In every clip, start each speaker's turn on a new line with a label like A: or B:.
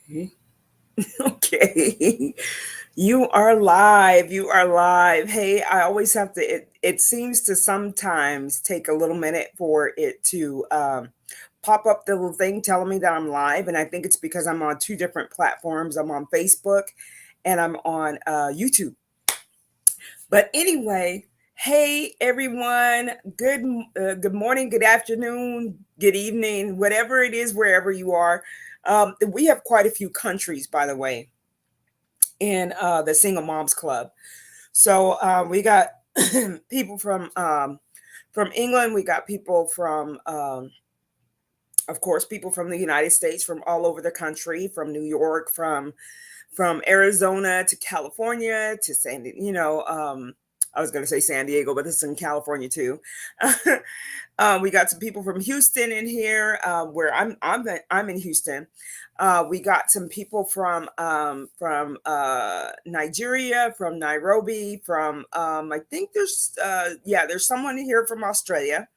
A: Okay. You are live. You are live. Hey, I always have to, it seems to sometimes take a little minute for it to pop up the little thing telling me that I'm live. And I think it's because I'm on two different platforms. I'm on Facebook and I'm on YouTube. But anyway, hey everyone, good morning, good afternoon, good evening, whatever it is, wherever you are. We have quite a few countries, by the way, in the Single Moms Club. So we got people from England. We got people from, of course, people from the United States, from all over the country, from New York, from Arizona to California to I was going to say San Diego, but this is in California too. We got some people from Houston in here, where I'm in Houston. We got some people from Nigeria, from Nairobi, from I think there's someone here from Australia.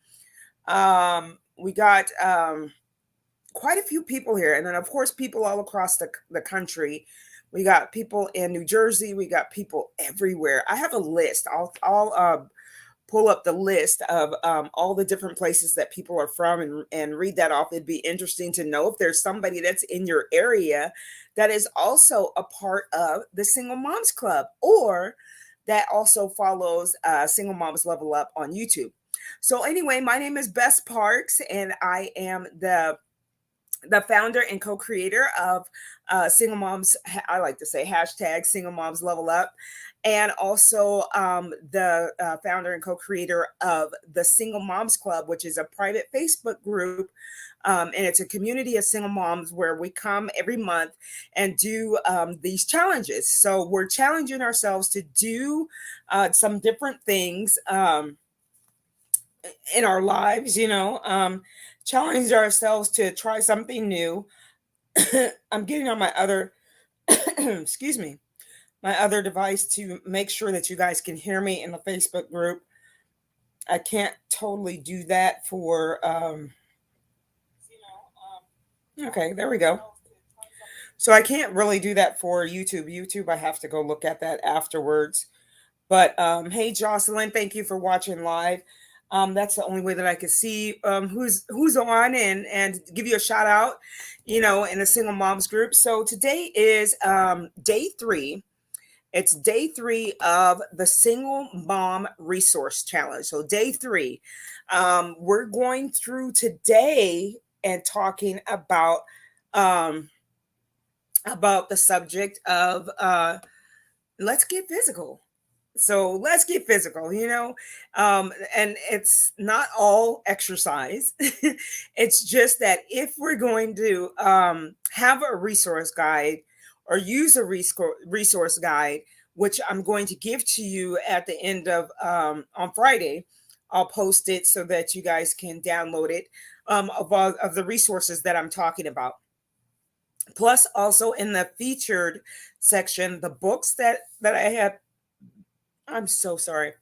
A: We got quite a few people here, and then of course people all across the country. We got people in New Jersey. We got people everywhere. I have a list. I'll pull up the list of all the different places that people are from and read that off. It'd be interesting to know if there's somebody that's in your area that is also a part of the Single Moms Club, or that also follows Single Moms Level Up on YouTube. So anyway, my name is Bess Parks, and I am the founder and co-creator of Single Moms. I like to say hashtag Single Moms Level Up, and also the founder and co-creator of the Single Moms Club, which is a private Facebook group. And it's a community of single moms where we come every month and do these challenges. So we're challenging ourselves to do some different things in our lives, challenge ourselves to try something new. I'm getting on my other, excuse me, my other device to make sure that you guys can hear me in the Facebook group. I can't totally do that for, okay, there we go. So I can't really do that for YouTube. YouTube, I have to go look at that afterwards. But hey, Jocelyn, thank you for watching live. That's the only way that I can see who's on and give you a shout out, in the Single Moms group. So today is day 3. It's day 3 of the Single Mom Resource Challenge. So day 3, we're going through today and talking um, about the subject of let's get physical. So let's get physical, and it's not all exercise. It's just that if we're going to have a resource guide or use a resource guide, which I'm going to give to you at the end of on Friday, I'll post it so that you guys can download it, of the resources that I'm talking about. Plus, also in the featured section, the books that I have. I'm so sorry.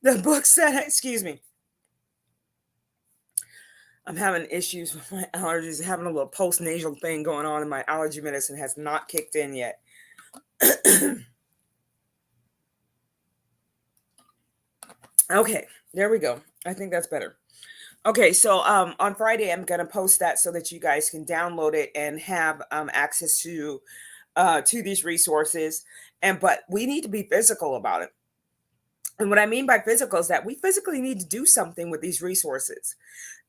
A: The books that, excuse me, I'm having issues with my allergies, having a little post nasal thing going on, and my allergy medicine has not kicked in yet. Okay, there we go. I think that's better. Okay, so on Friday, I'm going to post that so that you guys can download it and have access to these resources. But we need to be physical about it. And what I mean by physical is that we physically need to do something with these resources.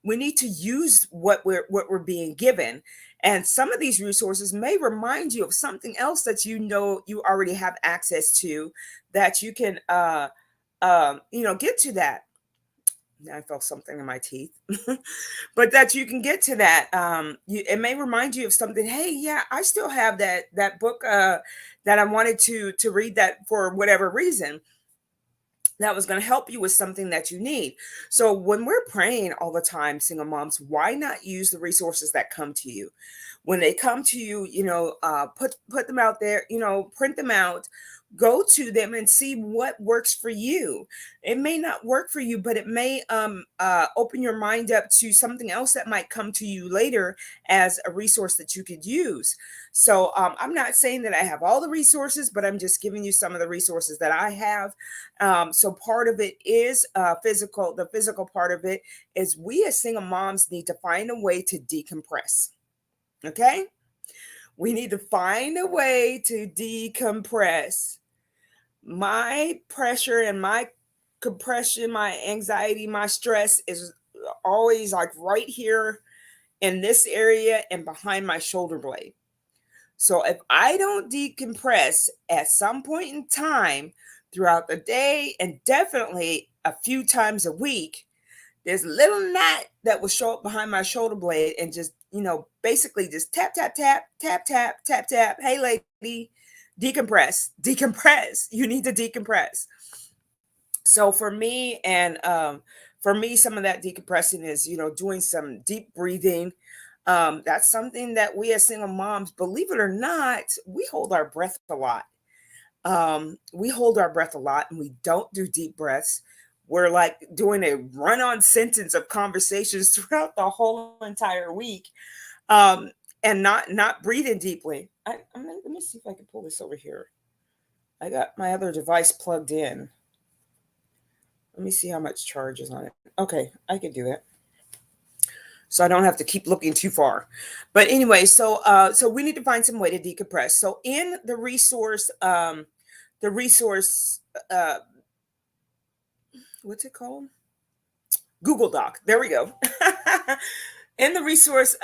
A: We need to use what we're being given. And some of these resources may remind you of something else that you already have access to, that you can get to that. I felt something in my teeth. But that you can get to that. It may remind you of something. Hey, yeah, I still have that book that I wanted to read, that for whatever reason, that was going to help you with something that you need. So when we're praying all the time, single moms, why not use the resources that come to you? When they come to you, put them out there, print them out, Go to them and see what works for you. It may not work for you, but it may open your mind up to something else that might come to you later as a resource that you could use. So I'm not saying that I have all the resources, but I'm just giving you some of the resources that I have. So part of it is physical. The physical part of it is we as single moms need to find a way to decompress. Okay? We need to find a way to decompress. My pressure and my compression, my anxiety, my stress is always like right here in this area and behind my shoulder blade. So if I don't decompress at some point in time throughout the day and definitely a few times a week, there's a little gnat that will show up behind my shoulder blade and just, basically just tap, tap, tap, tap, tap, tap, tap. Hey, lady, decompress, decompress. You need to decompress. So for me, some of that decompressing is, doing some deep breathing. That's something that we as single moms, believe it or not, we hold our breath a lot. We hold our breath a lot and we don't do deep breaths. We're like doing a run on sentence of conversations throughout the whole entire week, um, and not breathing deeply. Let me see if I can pull this over here. I got my other device plugged in. Let me see how much charge is on it. Okay, I can do that. So I don't have to keep looking too far. But anyway, so we need to find some way to decompress. So in the resource what's it called? Google Doc. There we go. In the resource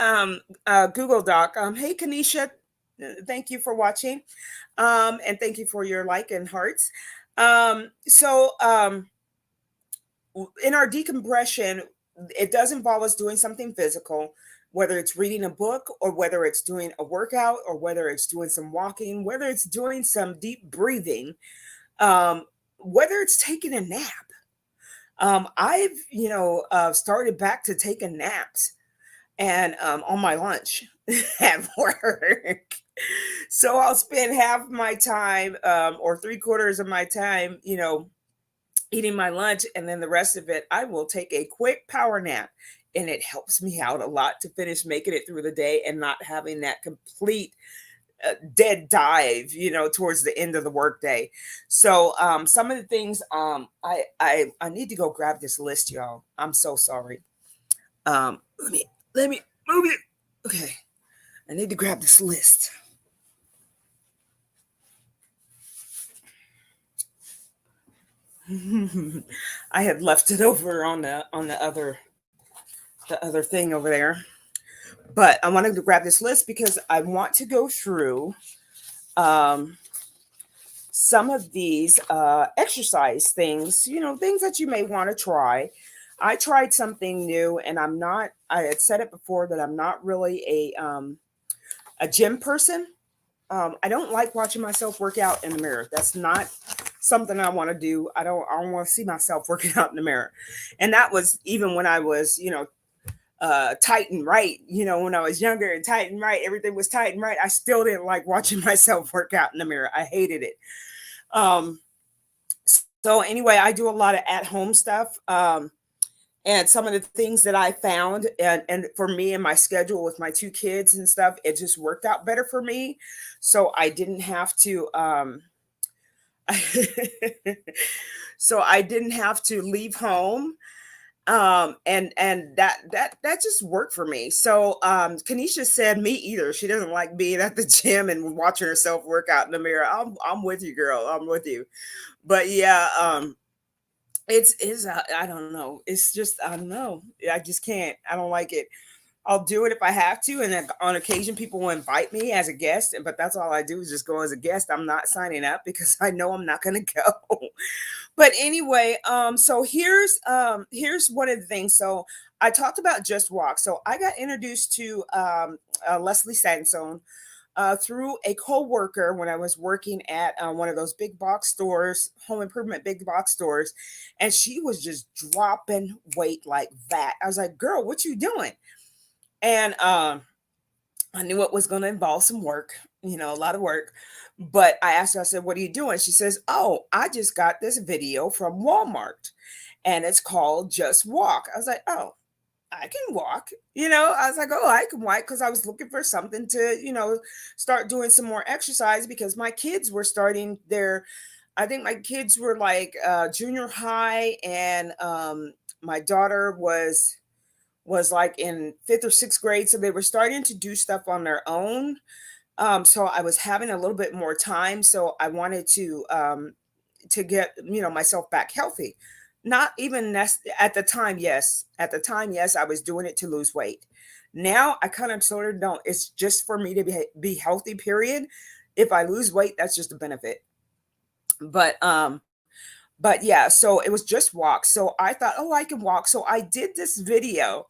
A: Google Doc. Hey Kenisha, thank you for watching. And thank you for your like and hearts. In our decompression, it does involve us doing something physical, whether it's reading a book or whether it's doing a workout or whether it's doing some walking, whether it's doing some deep breathing, whether it's taking a nap. I've, started back to taking naps and on my lunch at work. So I'll spend half my time or three quarters of my time, eating my lunch, and then the rest of it, I will take a quick power nap. And it helps me out a lot to finish making it through the day and not having that complete dead dive, towards the end of the workday. So some of the things I need to go grab this list, y'all. I'm so sorry. Let me move it. Okay, I need to grab this list. I had left it over on the other thing over there. But I wanted to grab this list because I want to go through some of these exercise things, things that you may want to try. I tried something new, and I had said it before that I'm not really a gym person. I don't like watching myself work out in the mirror. That's not something I want to do. I don't want to see myself working out in the mirror. And that was even when I was, tight and right. When I was younger and tight and right, everything was tight and right. I still didn't like watching myself work out in the mirror. I hated it. Um, so anyway, I do a lot of at home stuff. And some of the things that I found, and for me and my schedule with my two kids and stuff, it just worked out better for me. So I didn't have to, so I didn't have to leave home. And that just worked for me. So Kenisha said me either. She doesn't like being at the gym and watching herself work out in the mirror. I'm with you, girl. I'm with you. But yeah, it's I don't know. It's just I don't know. I just can't. I don't like it. I'll do it if I have to, and then on occasion people will invite me as a guest, but that's all I do is just go as a guest. I'm not signing up because I know I'm not going to go. But anyway, so here's one of the things. So I talked about Just Walk. So I got introduced to Leslie Sansone through a coworker when I was working at one of those big box stores, home improvement big box stores, and she was just dropping weight like that. I was like, "Girl, what you doing?" And I knew it was going to involve some work. a lot of work. But I asked her, I said, "What are you doing?" She says, "Oh, I just got this video from Walmart and it's called Just Walk." I was like, "Oh, I can walk." I was like, "Oh, I can walk," because I was looking for something to, start doing some more exercise because my kids were starting their, I think my kids were like junior high, and my daughter was like in fifth or sixth grade, so they were starting to do stuff on their own. So I was having a little bit more time, so I wanted to get myself back healthy. Not even at the time. Yes, at the time, yes, I was doing it to lose weight. Now I kind of sort of don't. It's just for me to be healthy. Period. If I lose weight, that's just a benefit. But but yeah, so it was just walk. So I thought, oh, I can walk. So I did this video.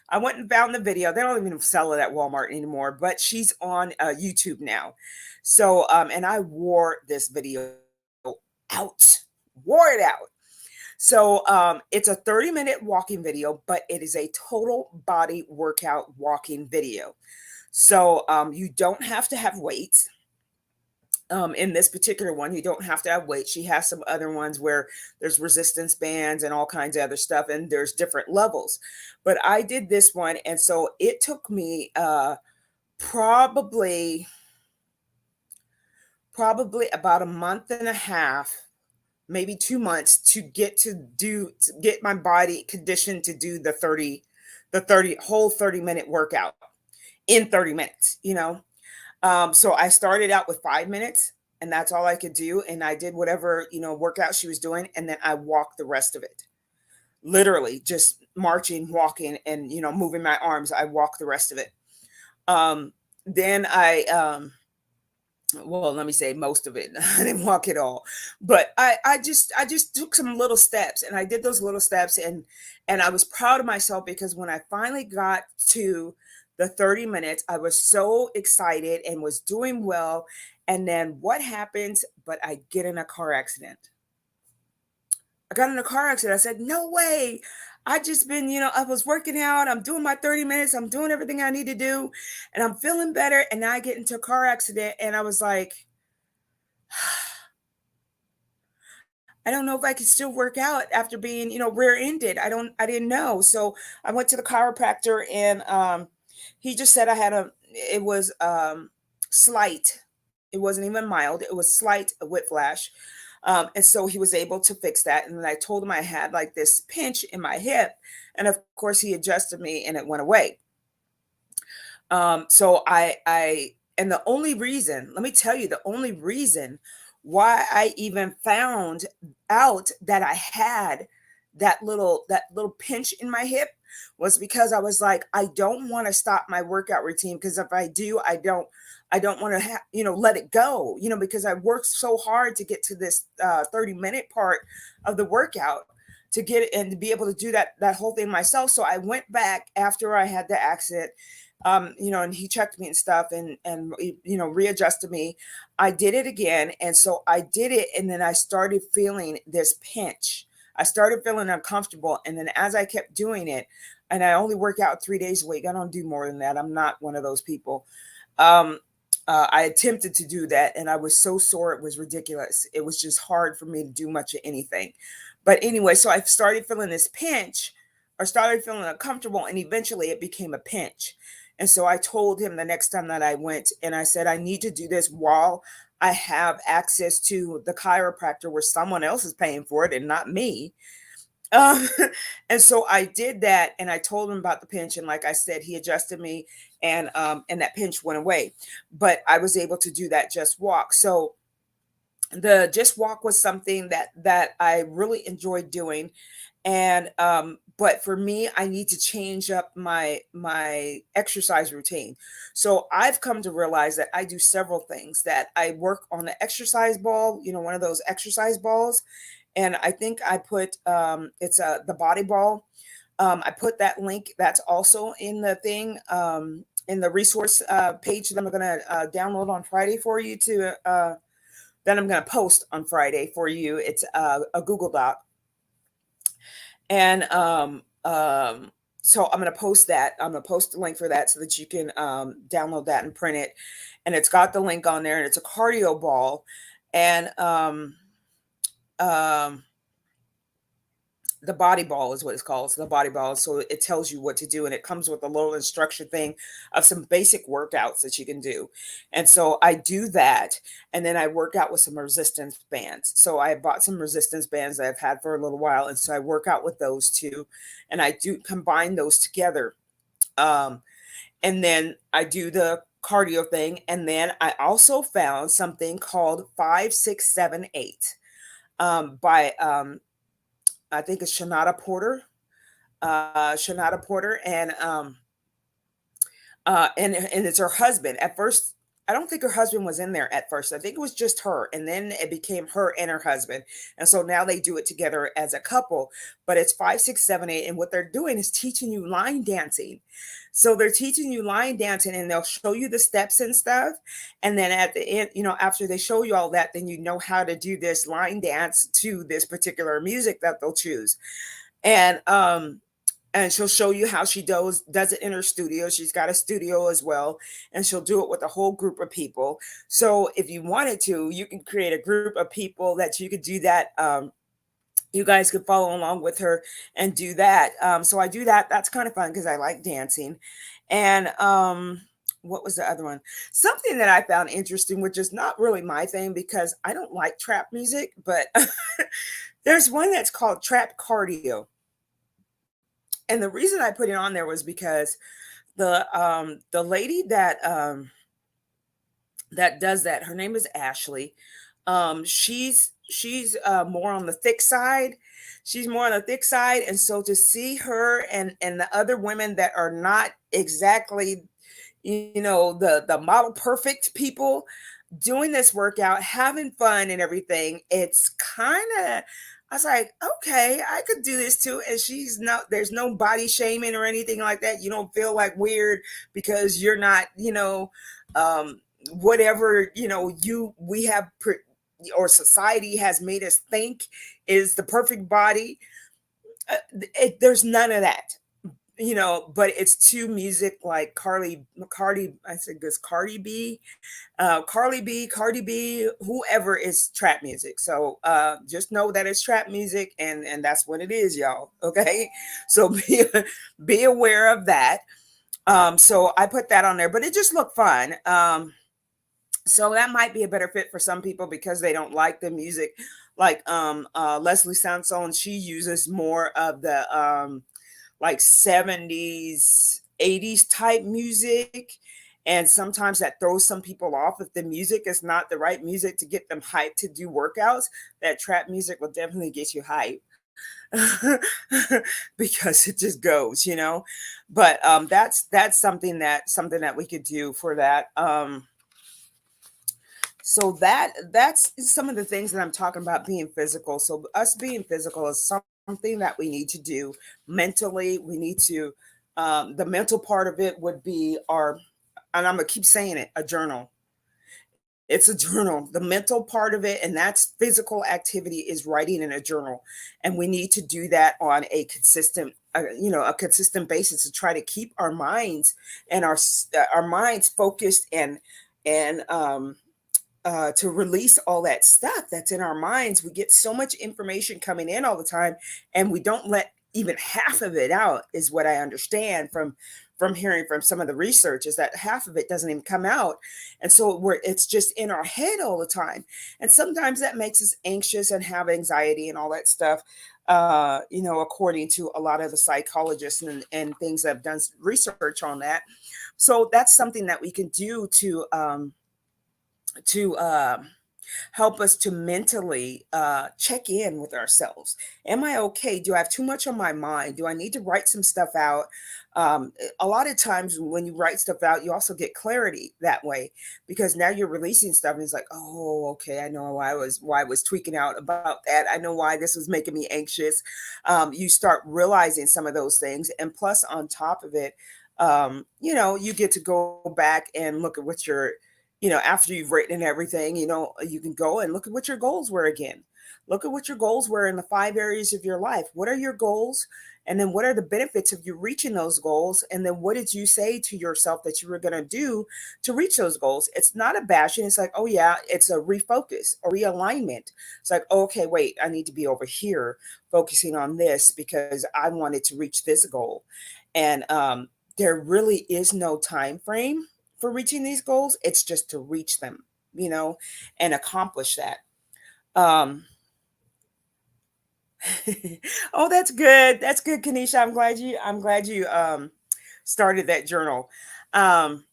A: I went and found the video. They don't even sell it at Walmart anymore, but she's on YouTube now. So and I wore this video out, wore it out. So it's a 30-minute walking video, but it is a total body workout walking video. So you don't have to have weights. In this particular one, you don't have to have weight. She has some other ones where there's resistance bands and all kinds of other stuff, and there's different levels. But I did this one, and so it took me probably probably about a month and a half, maybe 2 months to get my body conditioned to do the 30 whole 30-minute workout in 30 minutes. So I started out with 5 minutes, and that's all I could do. And I did whatever, workout she was doing. And then I walked the rest of it. Literally just marching, walking, and, moving my arms. I walked the rest of it. Then well, let me say most of it. I didn't walk at all, but I just took some little steps, and I did those little steps, and I was proud of myself because when I finally got to the 30 minutes, I was so excited and was doing well. And then what happens? But I get in a car accident. I got in a car accident. I said, "No way. I just been, I was working out. I'm doing my 30 minutes. I'm doing everything I need to do, and I'm feeling better." And now I get into a car accident, and I was like, I don't know if I could still work out after being, rear-ended. I didn't know. So I went to the chiropractor, and he just said I had it was slight. It wasn't even mild. It was slight whiplash. And so he was able to fix that. And then I told him I had like this pinch in my hip. And of course he adjusted me and it went away. So and the only reason, let me tell you, the only reason why I even found out that I had that little pinch in my hip was because I was like, I don't want to stop my workout routine, because if I do, I don't want to let it go, because I worked so hard to get to this 30-minute part of the workout, to get it and to be able to do that whole thing myself. So I went back after I had the accident, and he checked me and stuff, and readjusted me. I did it again, and so I did it, and then I started feeling this pinch. I started feeling uncomfortable, and then as I kept doing it, and I only work out 3 days a week. I don't do more than that. I'm not one of those people. Um, I attempted to do that, and I was so sore it was ridiculous. It was just hard for me to do much of anything. But anyway, so I started feeling this pinch, or started feeling uncomfortable, and eventually it became a pinch. And so I told him the next time that I went, and I said, I need to do this while I have access to the chiropractor where someone else is paying for it and not me. Um, and so I did that, and I told him about the pinch, and like I said, he adjusted me, and that pinch went away. But I was able to do that just walk. So the just walk was something that I really enjoyed doing. And but for me, I need to change up my exercise routine. So I've come to realize that I do several things. That I work on the exercise ball, one of those exercise balls, and I think I put it's the body ball. I put that link, that's also in the thing, in the resource page that I'm going to download on Friday for you to that I'm going to post on Friday for you. It's a Google Doc. And So I'm going to post that. I'm going to post the link for that so that you can download that and print it. And it's got the link on there, and it's a cardio ball. And um, the body ball is what it's called. So the body ball. So it tells you what to do, and it comes with a little instruction thing of some basic workouts that you can do. And so I do that, and then I work out with some resistance bands. So I bought some resistance bands that I've had for a little while, and so I work out with those two, and I do combine those together. Um, and then I do the cardio thing, and then I also found something called 5678 by I think it's Shanada Porter, and it's her husband. At first, I don't think her husband was in there at first. I think it was just her, and then it became her and her husband, and so now they do it together as a couple. But it's 5678, and what they're doing is teaching you line dancing. So they're teaching you line dancing, and they'll show you the steps and stuff. And then at the end, after they show you all that, then you know how to do this line dance to this particular music that they'll choose. And she'll show you how she does it in her studio. She's got a studio as well, and she'll do it with a whole group of people. So if you wanted to, you can create a group of people that you could do that. You guys could follow along with her and do that. So I do that. That's kind of fun because I like dancing. And what was the other one? Something that I found interesting, which is not really my thing because I don't like trap music, but there's one that's called Trap Cardio. And the reason I put it on there was because the lady that does that, her name is Ashley. She's more on the thick side. She's more on the thick side, and so to see her and the other women that are not exactly, the model perfect people doing this workout, having fun and everything, it's kind of, I was like, okay, I could do this too. And there's no body shaming or anything like that. You don't feel like weird because you're not, whatever, we have, or society has made us think is the perfect body. There's none of that. But it's to music like I think it's Cardi B, whoever is trap music. So just know that it's trap music, and that's what it is, y'all. Okay, so be aware of that. So I put that on there, but it just looked fun. So that might be a better fit for some people because they don't like the music. Like Leslie Sansone, she uses more of the like 70s, 80s type music. And sometimes that throws some people off if the music is not the right music to get them hyped to do workouts. That trap music will definitely get you hyped. Because it just goes. But that's something that we could do for that. So that's some of the things that I'm talking about being physical. So us being physical is something that we need to do mentally. We need to the mental part of it would be and I'm gonna keep saying it, a journal. It's a journal. The mental part of it, and that's physical activity, is writing in a journal. And we need to do that on a consistent basis to try to keep our minds and our minds focused and to release all that stuff that's in our minds. We get so much information coming in all the time, and we don't let even half of it out, is what I understand from hearing from some of the research, is that half of it doesn't even come out. And so it's just in our head all the time. And sometimes that makes us anxious and have anxiety and all that stuff. According to a lot of the psychologists and things that have done research on that. So that's something that we can do to help us to mentally check in with ourselves. Am I okay? Do I have too much on my mind? Do I need to write some stuff out? A lot of times when you write stuff out, you also get clarity that way, because now you're releasing stuff and it's like, oh, okay, I know why I was tweaking out about that. I know why this was making me anxious. You start realizing some of those things. And plus, on top of it, you get to go back and look at what after you've written and everything, you can go and look at what your goals were again. Look at what your goals were in the 5 areas of your life. What are your goals? And then what are the benefits of you reaching those goals? And then what did you say to yourself that you were going to do to reach those goals? It's not a bashing. It's like, oh, yeah, it's a refocus or realignment. It's like, okay, wait, I need to be over here focusing on this because I wanted to reach this goal. And there really is no time frame for reaching these goals. It's just to reach them, and accomplish that. Um, oh, that's good. That's good, Kenisha. I'm glad you started that journal. Um,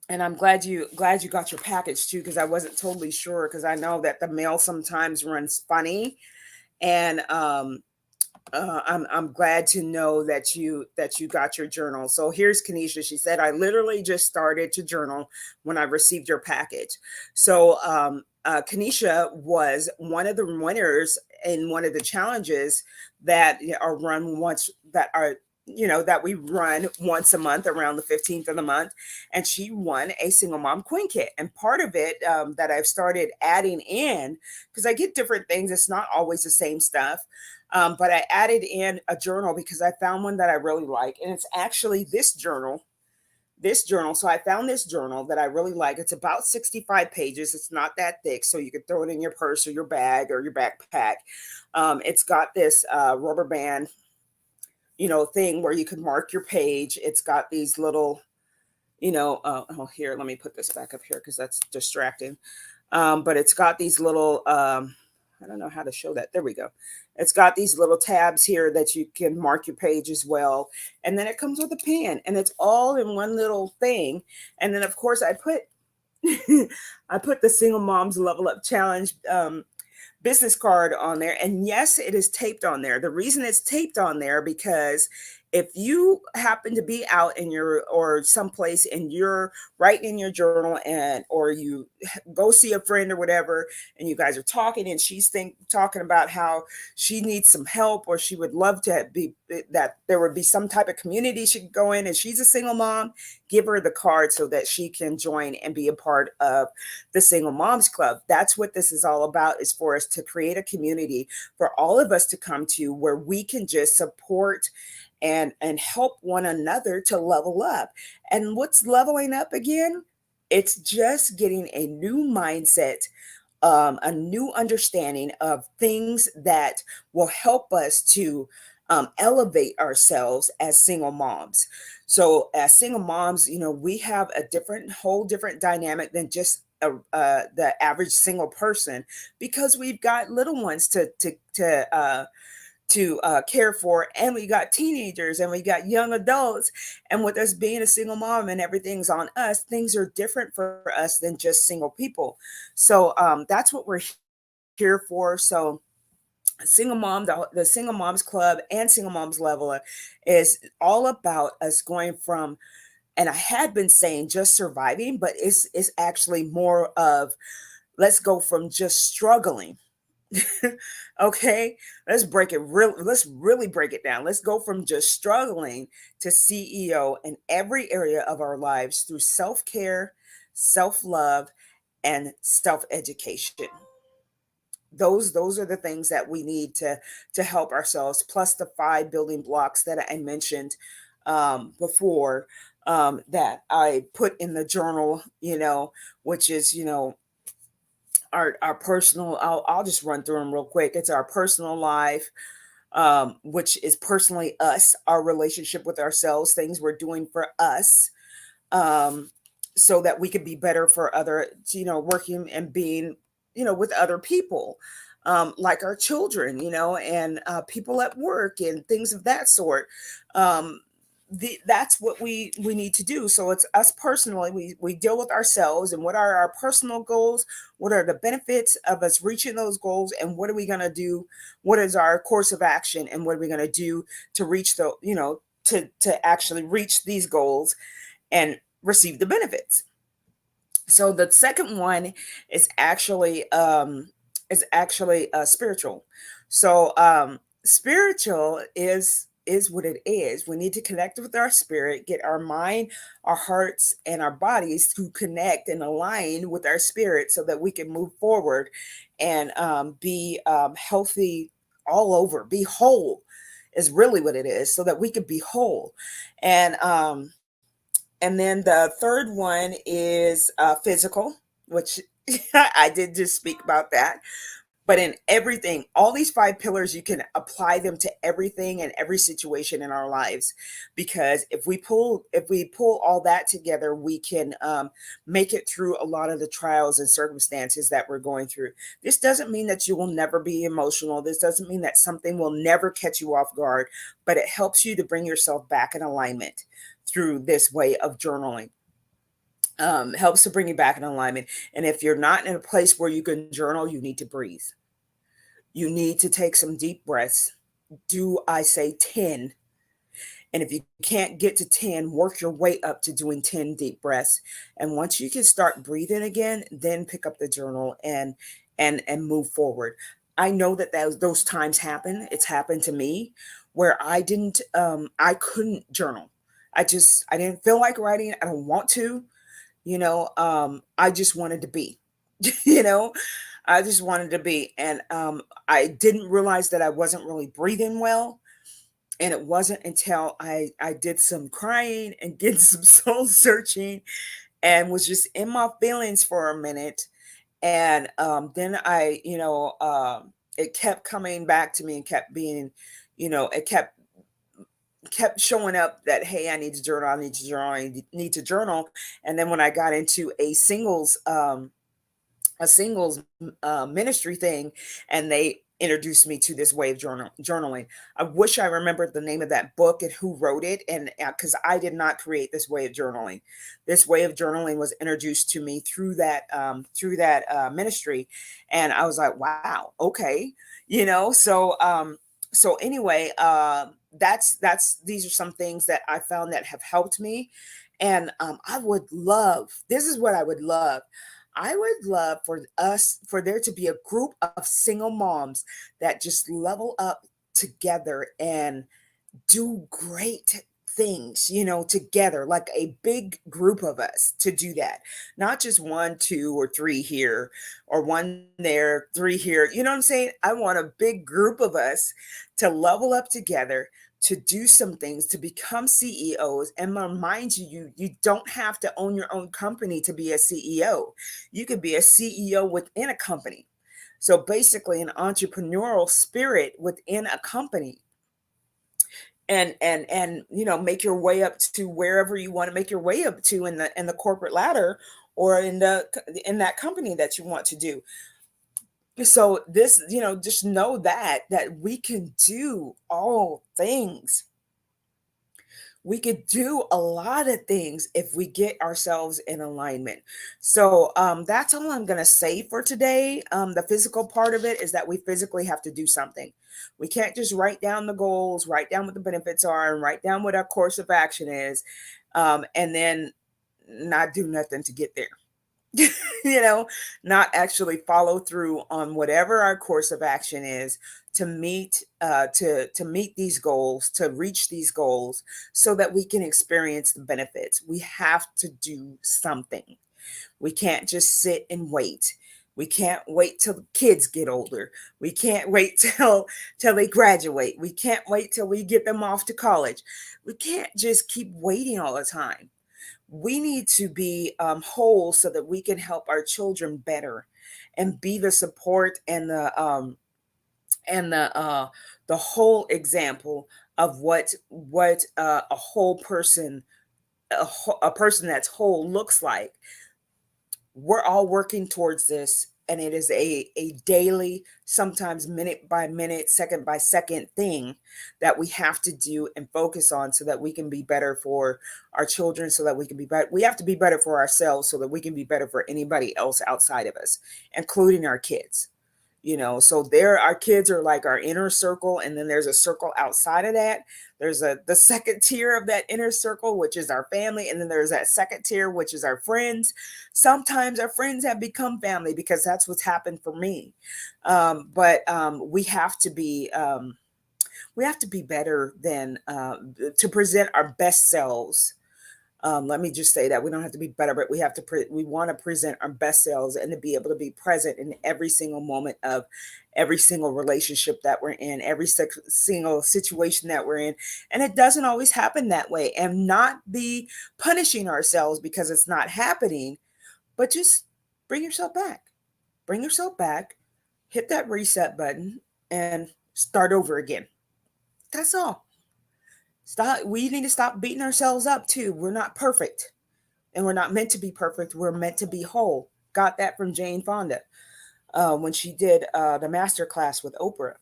A: and I'm glad you got your package too, because I wasn't totally sure, because I know that the mail sometimes runs funny. And I'm glad to know that you got your journal. So here's Kenisha. She said, "I literally just started to journal when I received your package." So Kenisha was one of the winners in one of the challenges that are run once that are that we run once a month around the 15th of the month, and she won a single mom queen kit. And part of it that I've started adding in, because I get different things, it's not always the same stuff, but I added in a journal because I found one that I really like, and it's actually this journal. This journal. So I found this journal that I really like. It's about 65 pages. It's not that thick, so you could throw it in your purse or your bag or your backpack. It's got this rubber band, thing where you can mark your page. It's got these little, oh, here, let me put this back up here because that's distracting. But it's got these little, I don't know how to show that. There we go. It's got these little tabs here that you can mark your page as well. And then it comes with a pen, and it's all in one little thing. And then of course I put I put the Single Moms Level Up Challenge business card on there. And yes, it is taped on there. The reason it's taped on there, because if you happen to be out in your or someplace and you're writing in your journal, and or you go see a friend or whatever, and you guys are talking, and she's talking about how she needs some help, or she would love to be that there would be some type of community she could go in, and she's a single mom, give her the card so that she can join and be a part of the Single Moms Club. That's what this is all about, is for us to create a community for all of us to come to, where we can just support and help one another to level up. And what's leveling up again? It's just getting a new mindset, a new understanding of things that will help us to elevate ourselves as single moms. So, as single moms, we have a whole different dynamic than just the average single person, because we've got little ones to care for, and we got teenagers, and we got young adults. And with us being a single mom and everything's on us, things are different for us than just single people. So that's what we're here for. So the Single Moms Club and Single Moms Level Up is all about us going from, and I had been saying just surviving, but it's actually more of, let's go from just struggling. Okay, let's really break it down. Let's go from just struggling to CEO in every area of our lives through self-care, self-love, and self-education. Those are the things that we need to help ourselves, plus the five building blocks that I mentioned before, that I put in the journal, which is, our personal, I'll just run through them real quick. It's our personal life, which is personally us, our relationship with ourselves, things we're doing for us, um, so that we could be better for other, working and being, with other people, like our children, and people at work and things of that sort. Um, that's what we need to do. So it's us personally. We deal with ourselves and what are our personal goals, what are the benefits of us reaching those goals, and what are we going to do, what is our course of action, and what are we going to do to reach to actually reach these goals and receive the benefits. So the second one is actually spiritual. So spiritual is what it is. We need to connect with our spirit, get our mind, our hearts, and our bodies to connect and align with our spirit so that we can move forward and be healthy all over, be whole. is really what it is, so that we could be whole. And then the third one is physical, which I did just speak about that. But in everything, all these five pillars, you can apply them to everything and every situation in our lives. Because if we pull all that together, we can make it through a lot of the trials and circumstances that we're going through. This doesn't mean that you will never be emotional. This doesn't mean that something will never catch you off guard, but it helps you to bring yourself back in alignment through this way of journaling. Helps to bring you back in alignment. And if you're not in a place where you can journal, you need to breathe. You need to take some deep breaths. Do I say 10? And if you can't get to 10, work your way up to doing 10 deep breaths. And once you can start breathing again, then pick up the journal and move forward. I know that those times happen. It's happened to me where I couldn't journal. I didn't feel like writing. I don't want to. I just wanted to be. you know I just wanted to be. And I didn't realize that I wasn't really breathing well. And it wasn't until I did some crying and did some soul searching and was just in my feelings for a minute. And then it kept coming back to me and kept being, it kept showing up that, hey, I need to journal, I need to journal, I need to journal. And then when I got into a singles ministry thing, and they introduced me to this way of journaling. I wish I remembered the name of that book and who wrote it, and because I did not create this way of journaling. This way of journaling was introduced to me through that ministry, and I was like, wow, okay, So anyway, that's these are some things that I found that have helped me. And I would love, this is what I would love. I would love for there to be a group of single moms that just level up together and do great things, together, like a big group of us to do that. Not just one, two, or three here, or one there, three here. You know what I'm saying? I want a big group of us to level up together, to do some things, to become CEOs. And remind you, you don't have to own your own company to be a CEO. You could be a CEO within a company. So basically an entrepreneurial spirit within a company, and make your way up to wherever you want to make your way up to in the corporate ladder, or in that company that you want to do. So this, just know that we can do all things. We could do a lot of things if we get ourselves in alignment. So that's all I'm going to say for today. The physical part of it is that we physically have to do something. We can't just write down the goals, write down what the benefits are, and write down what our course of action is, and then not do nothing to get there. you know, Not actually follow through on whatever our course of action is to meet these goals, to reach these goals, so that we can experience the benefits. We have to do something. We can't just sit and wait. We can't wait till the kids get older. We can't wait till they graduate. We can't wait till we get them off to college. We can't just keep waiting all the time. We need to be whole so that we can help our children better, and be the support and the whole example of what a whole person, a person that's whole looks like. We're all working towards this, and it is a daily, sometimes minute by minute, second by second thing that we have to do and focus on, so that we can be better for our children, so that we can be better. We have to be better for ourselves so that we can be better for anybody else outside of us, including our kids. So there, our kids are like our inner circle, and then there's a circle outside of that. There's the second tier of that inner circle, which is our family, and then there's that second tier, which is our friends. Sometimes our friends have become family, because that's what's happened for me. But we have to be better than to present our best selves Let me just say that we don't have to be better, but we have to. We want to present our best selves and to be able to be present in every single moment of every single relationship that we're in, every single situation that we're in, and it doesn't always happen that way. And not be punishing ourselves because it's not happening, but just bring yourself back. Bring yourself back. Hit that reset button and start over again. That's all. Stop. We need to stop beating ourselves up too. We're not perfect. And we're not meant to be perfect. We're meant to be whole. Got that from Jane Fonda when she did the master class with Oprah.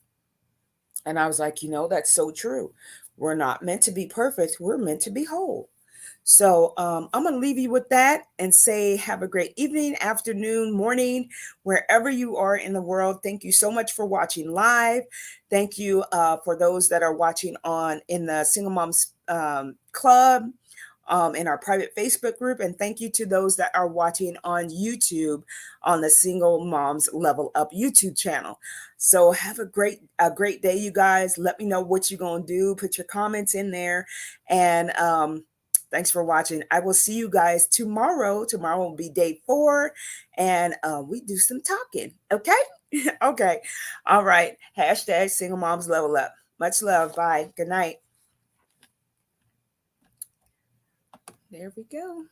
A: And I was like, that's so true. We're not meant to be perfect. We're meant to be whole. So I'm going to leave you with that and say have a great evening, afternoon, morning, wherever you are in the world. Thank you so much for watching live. Thank you for those that are watching on in the Single Moms Club, in our private Facebook group. And thank you to those that are watching on YouTube on the Single Moms Level Up YouTube channel. So have a great day, you guys. Let me know what you're going to do. Put your comments in there. And thanks for watching. I will see you guys tomorrow. Tomorrow will be day 4. And we do some talking. Okay? Okay. All right. Hashtag Single Moms Level Up. Much love. Bye. Good night. There we go.